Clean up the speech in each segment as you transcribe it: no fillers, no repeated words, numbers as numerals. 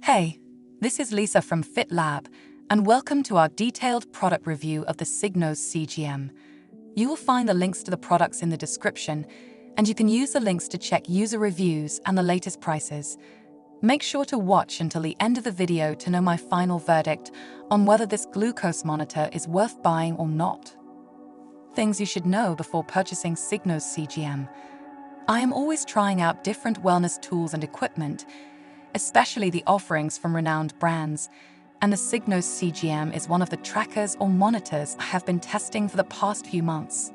Hey, this is Lisa from FitLab, and welcome to our detailed product review of the Signos CGM. You will find the links to the products in the description, and you can use the links to check user reviews and the latest prices. Make sure to watch until the end of the video to know my final verdict on whether this glucose monitor is worth buying or not. Things you should know before purchasing Signos CGM. I am always trying out different wellness tools and equipment, especially the offerings from renowned brands, and the Signos CGM is one of the trackers or monitors I have been testing for the past few months.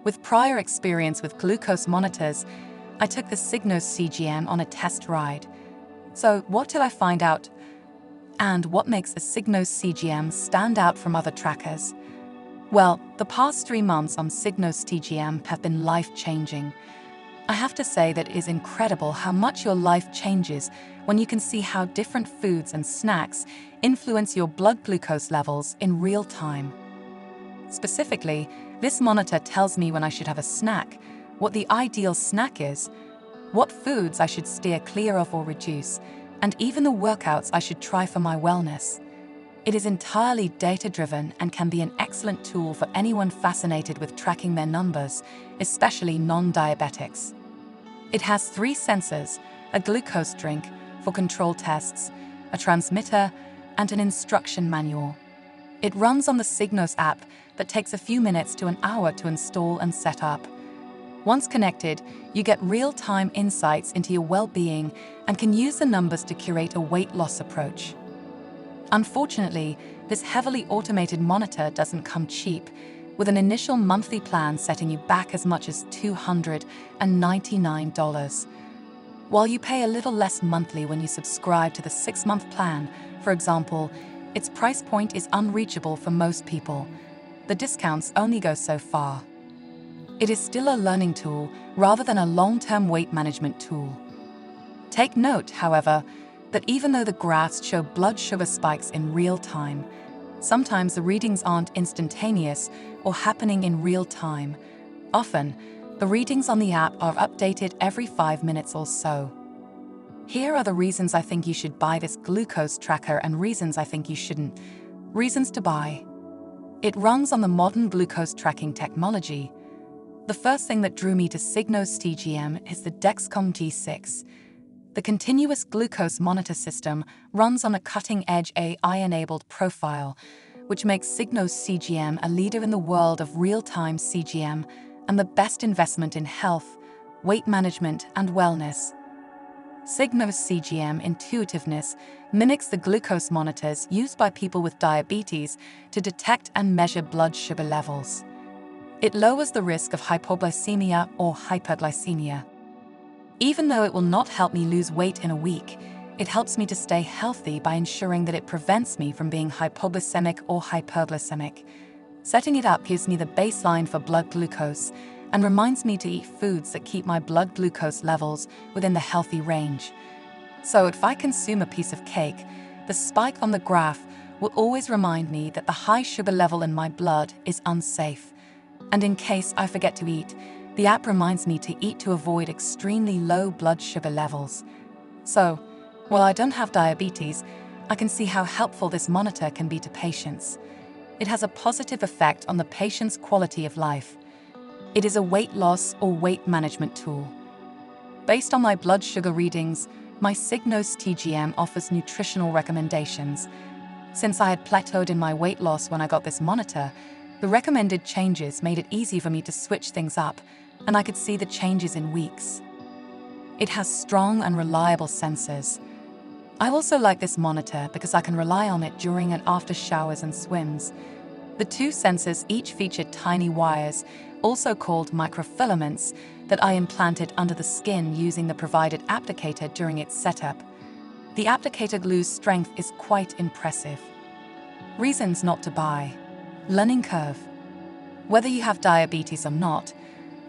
With prior experience with glucose monitors, I took the Signos CGM on a test ride. So what did I find out? And what makes the Signos CGM stand out from other trackers? Well, the past 3 months on Signos CGM have been life-changing. I have to say that it is incredible how much your life changes when you can see how different foods and snacks influence your blood glucose levels in real time. Specifically, this monitor tells me when I should have a snack, what the ideal snack is, what foods I should steer clear of or reduce, and even the workouts I should try for my wellness. It is entirely data-driven and can be an excellent tool for anyone fascinated with tracking their numbers, especially non-diabetics. It has 3 sensors, a glucose drink for control tests, a transmitter, and an instruction manual. It runs on the Signos app but takes a few minutes to an hour to install and set up. Once connected, you get real-time insights into your well-being and can use the numbers to curate a weight loss approach. Unfortunately, this heavily automated monitor doesn't come cheap, with an initial monthly plan setting you back as much as $299. While you pay a little less monthly when you subscribe to the 6-month plan, for example, its price point is unreachable for most people. The discounts only go so far. It is still a learning tool rather than a long-term weight management tool. Take note, however, that even though the graphs show blood sugar spikes in real time, sometimes the readings aren't instantaneous or happening in real time. Often, the readings on the app are updated every 5 minutes or so. Here are the reasons I think you should buy this glucose tracker and reasons I think you shouldn't. Reasons to buy. It runs on the modern glucose tracking technology. The first thing that drew me to Signos CGM is the Dexcom G6. The continuous glucose monitor system runs on a cutting-edge AI-enabled profile, which makes Signos CGM a leader in the world of real-time CGM and the best investment in health, weight management, and wellness. Signos CGM intuitiveness mimics the glucose monitors used by people with diabetes to detect and measure blood sugar levels. It lowers the risk of hypoglycemia or hyperglycemia. Even though it will not help me lose weight in a week, it helps me to stay healthy by ensuring that it prevents me from being hypoglycemic or hyperglycemic. Setting it up gives me the baseline for blood glucose and reminds me to eat foods that keep my blood glucose levels within the healthy range. So if I consume a piece of cake, the spike on the graph will always remind me that the high sugar level in my blood is unsafe. And in case I forget to eat, the app reminds me to eat to avoid extremely low blood sugar levels. So, while I don't have diabetes, I can see how helpful this monitor can be to patients. It has a positive effect on the patient's quality of life. It is a weight loss or weight management tool. Based on my blood sugar readings, my Signos CGM offers nutritional recommendations. Since I had plateaued in my weight loss when I got this monitor, the recommended changes made it easy for me to switch things up, and I could see the changes in weeks. It has strong and reliable sensors. I also like this monitor because I can rely on it during and after showers and swims. The 2 sensors each feature tiny wires, also called microfilaments, that I implanted under the skin using the provided applicator during its setup. The applicator glue's strength is quite impressive. Reasons not to buy. Learning curve. Whether you have diabetes or not,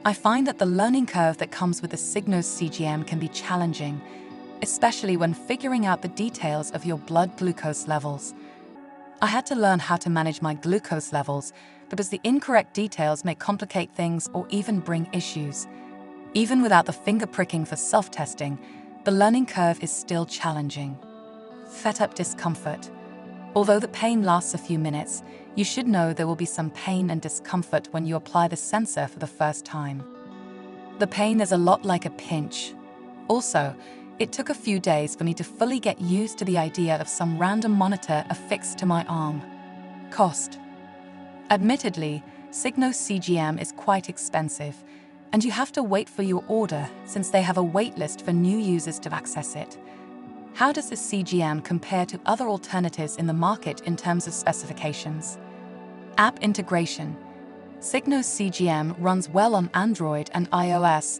I find that the learning curve that comes with the Signos CGM can be challenging, especially when figuring out the details of your blood glucose levels. I had to learn how to manage my glucose levels because the incorrect details may complicate things or even bring issues. Even without the finger pricking for self-testing, the learning curve is still challenging. Setup discomfort. Although the pain lasts a few minutes, you should know there will be some pain and discomfort when you apply the sensor for the first time. The pain is a lot like a pinch. Also, it took a few days for me to fully get used to the idea of some random monitor affixed to my arm. Cost. Admittedly, Signos CGM is quite expensive, and you have to wait for your order since they have a waitlist for new users to access it. How does the CGM compare to other alternatives in the market in terms of specifications? App integration. Signos CGM runs well on Android and iOS,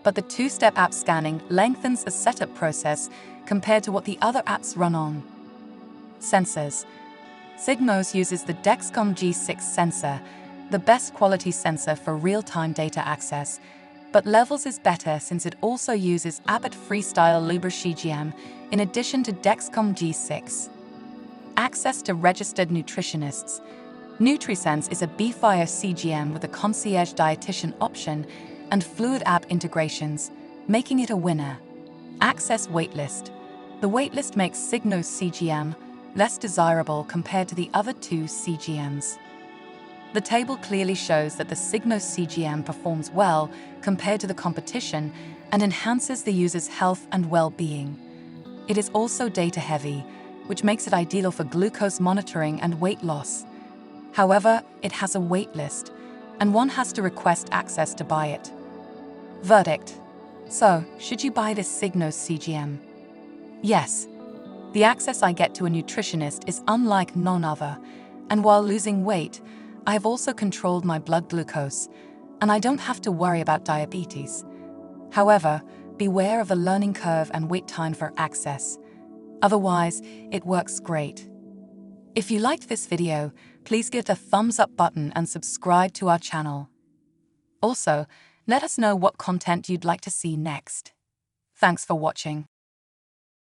but the two-step app scanning lengthens the setup process compared to what the other apps run on. Sensors. Signos uses the Dexcom G6 sensor, the best quality sensor for real-time data access, but Levels is better since it also uses Abbott Freestyle Libre CGM in addition to Dexcom G6. Access to registered nutritionists. NutriSense is a BFire CGM with a concierge dietitian option and fluid app integrations, making it a winner. Access waitlist. The waitlist makes Signos CGM less desirable compared to the other two CGMs. The table clearly shows that the Signos CGM performs well compared to the competition and enhances the user's health and well-being. It is also data-heavy, which makes it ideal for glucose monitoring and weight loss. However, it has a wait list, and one has to request access to buy it. Verdict. So, should you buy this Signos CGM? Yes. The access I get to a nutritionist is unlike none other, and while losing weight, I have also controlled my blood glucose, and I don't have to worry about diabetes. However, beware of the learning curve and wait time for access. Otherwise, it works great. If you liked this video, please give the thumbs up button and subscribe to our channel. Also, let us know what content you'd like to see next. Thanks for watching.